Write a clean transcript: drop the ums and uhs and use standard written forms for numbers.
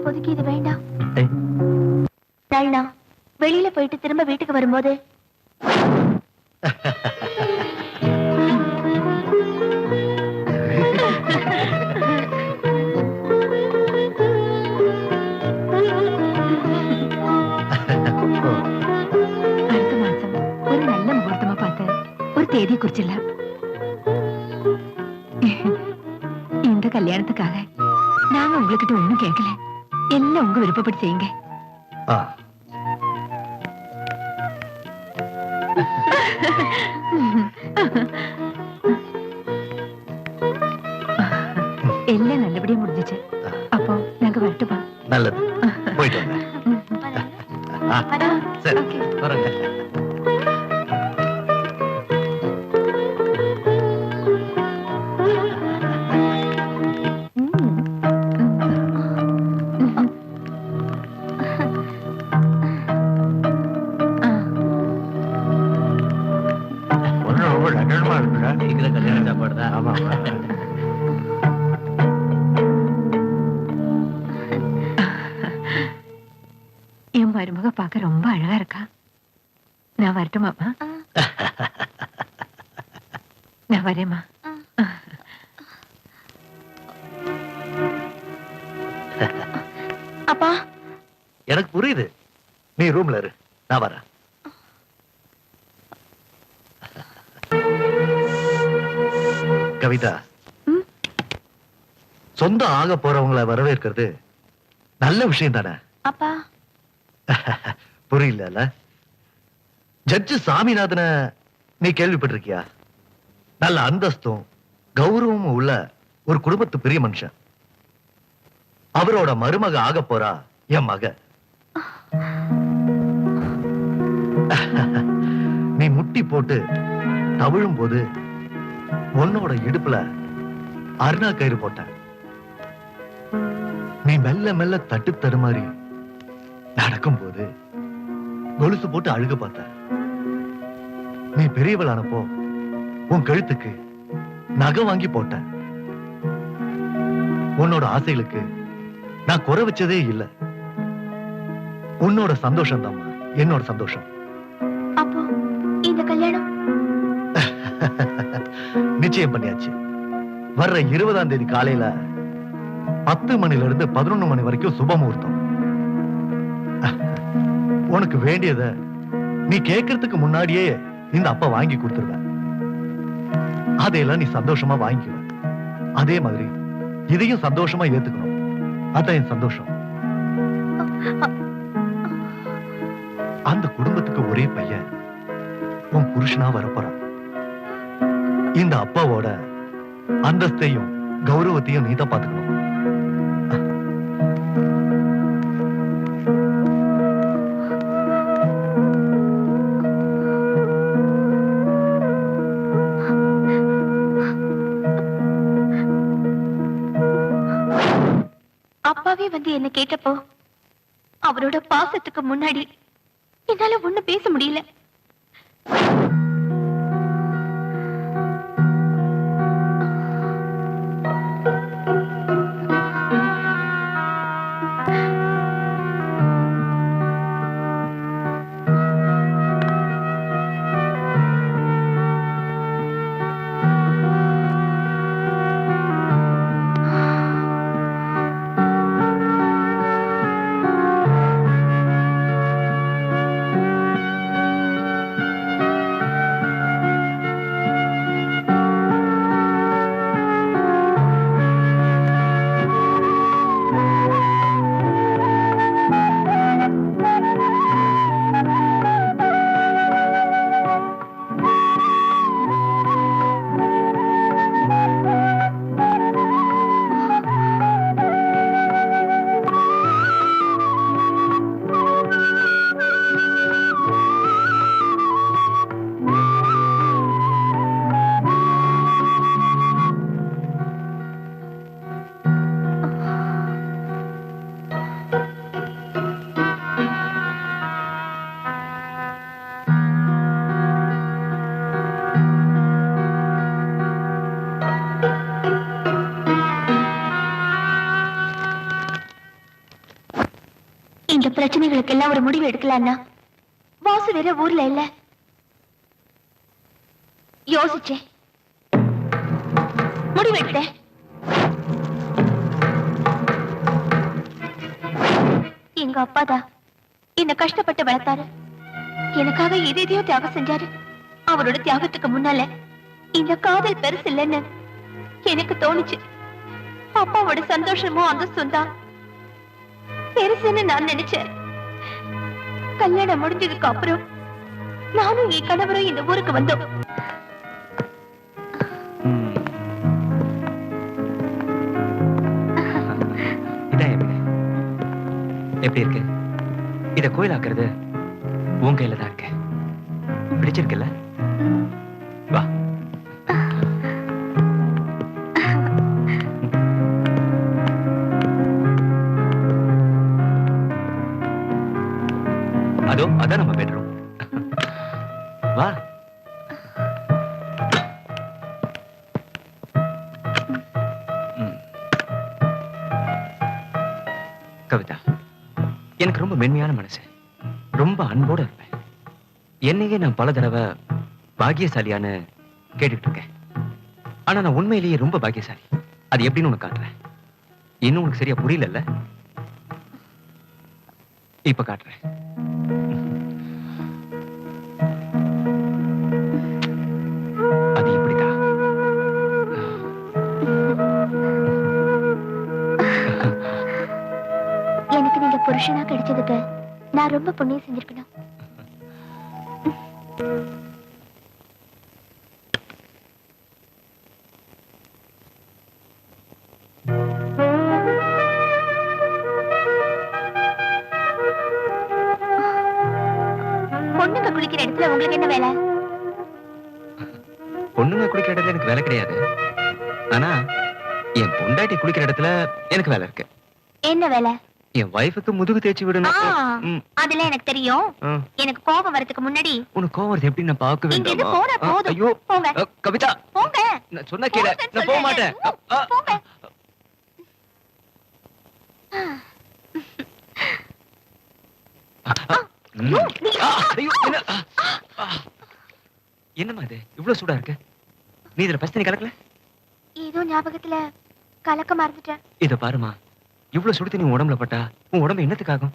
இப்போதைக்கு இது வேண்டாம். நான் வெளியில போயிட்டு திரும்ப வீட்டுக்கு வரும்போது அடுத்த மாசம் ஒரு நல்ல முகூர்த்தமா பார்த்து ஒரு தேதி குறிச்சிடலாம். இந்த கல்யாணத்துக்காக நாங்க உங்ககிட்ட ஒண்ணும் கேட்கல. எல்லாம் உங்க விருப்பப்படி செய்யுங்க. எல்லாம் நல்லபடியா முடிஞ்சிச்சு. அப்போ நாங்க வரட்டுமா? நல்லது, போயிட்டு வாங்க. சரி, வரங்க. ரொம்ப லட்சணமா இருக்குடா. சீக்கிரம் கல்யாண சாப்பாடு தான். ஆமா. என் மருமக பார்க்க ரொம்ப அழகா இருக்கா. நான் வரட்டுமாப்பா? நான் வரேம்மா. அப்பா, எனக்கு புரியுது. நீ ரூம்ல இரு, நான் வரேன். கவிதா, சொந்த ஆக போறவங்களை வரவேற்கிறது நல்ல விஷயம் தானே? அப்பா, புரியல. ஜட்ஜு சாமிநாதன நீ கேள்விப்பட்டிருக்கியா? நல்ல அந்தஸ்தும் கௌரவமும் உள்ள ஒரு குடும்பத்து பெரிய மனுஷன். அவரோட மருமக ஆக போறா என் மக. நீ முட்டி போட்டு தவிழும் போது உன்னோட இடுப்புல அருணா கயிறு போட்ட. நீ மெல்ல மெல்ல தட்டு தடுமாறி நடக்கும் போது கொலுசு போட்டு அழுக பார்த்த. நீ பெரியவளானப்போ உன் கழுத்துக்கு நகை வாங்கி போட்ட. உன்னோட ஆசைகளுக்கு நான் குறை வச்சதே இல்ல. உன்னோட சந்தோஷம் தான் என்னோட சந்தோஷம். அப்போ இந்த கல்யாணம் நிச்சயம் பண்ணியாச்சு. வர்ற 20ஆம் தேதி காலையில 10 மணில இருந்து 11 மணி வரைக்கும் சுப முகூர்த்தம். உனக்கு வேண்டியத நீ கேட்கறதுக்கு முன்னாடியே இந்த அப்பா வாங்கி கொடுத்துருவ. அதையெல்லாம் நீ சந்தோஷமா வாங்கிக்குவ. அதே மாதிரி இதையும் சந்தோஷமா ஏத்துக்கணும். அதான் என் சந்தோஷம். அந்த குடும்பத்துக்கு ஒரே பையன் உன் புருஷனா வரப்போறான். இந்த அப்பாவோட அந்தஸ்தையும் கௌரவத்தையும் நீதான் பாத்துக்கணும். அப்பாவே வந்து என்ன கேட்டப்போ அவரோட பாசத்துக்கு முன்னாடி என்னால ஒண்ணு பேச முடியல. இந்த பிரச்சனைகளுக்கு எல்லாம் ஒரு முடிவு எடுக்கலாம்னா வாசு வேற ஊர்ல இல்ல. யோசிச்சேன், முடிவெடுத்தேன். எங்க அப்பாதான் என்ன கஷ்டப்பட்டு வளர்த்தாரு. எனக்காக எதையோ தியாகம் செஞ்சாரு. அவரோட தியாகத்துக்கு முன்னால இந்த காதல் பெருசு இல்லைன்னு எனக்கு தோணுச்சு. அப்பாவோட சந்தோஷமும் அந்தஸ்தும் தான் பெருசுன்னு நான் நினைச்சேன். கல்யாணம் முடிஞ்சதுக்கு அப்புறம் நானும் என் கணவரும் இந்த ஊருக்கு வந்தோம். இதான் என் வீடு. எப்படி இருக்கு? இத கோயிலாக்குறது உன் கையில தான் இருக்கு. பிடிச்சிருக்குல்ல? வா. அதோ அதான் நம்ம பெட்ரூம். வா. கவிதா, எனக்கு ரொம்ப மென்மையான மனசு. ரொம்ப அன்போட இருப்பேன். என்னையே நான் பல தடவை பாக்கியசாலியான்னு கேட்டுட்டு இருக்கேன். ஆனா நான் உண்மையிலேயே ரொம்ப பாக்கியசாலி. அது எப்படின்னு உனக்கு காட்டுறேன். இன்னும் உனக்கு சரியா புரியல? இப்ப காட்டுறேன். அது இப்படிதான். எனக்கு நீங்க புருஷனா கிடைச்சதுக்கு நான் ரொம்ப புண்ணியம் செஞ்சிருக்கணும். பொண்ணுங்க குளிக்கிற இடத்துல உங்களுக்கு என்ன வேலை? பொண்ணுங்க குளிக்கிற இடத்துல எனக்கு வேலை கிடையாது. ஆனா என் பொண்டாட்டி குளிக்கிற இடத்துல எனக்கு வேலை இருக்கு. என்ன வேலை? என் வைஃபுக்கு முதுகு தேய்ச்சி விடணும். அதுல எனக்கு தெரியும். எனக்கு கோபம் வரதுக்கு முன்னாடி உனக்கு கோவம் வருது எப்படி நான் பார்க்க இங்க இருந்து வேண்டாமா? போனா போதும். ஐயோ போங்க. கவிதா, போங்க. நான் சொன்னா கேளு. போங்கன்னு நான் போக சொல்றேன். மாட்டேன். போங்க. ஐயோ, ஐயோ, என்னம்மா இது இவ்வளவு சூடா இருக்கு? நீ இதுல பஸ்தனி கலக்கல? ஏதோ ஞாபகத்துல கலக்க மறந்துட்டேன். இத பாருமா, இவ்வளவு சுடு தண்ணி உன் உடம்புல பட்டா உன் உடம்பு என்னத்துக்காகும்?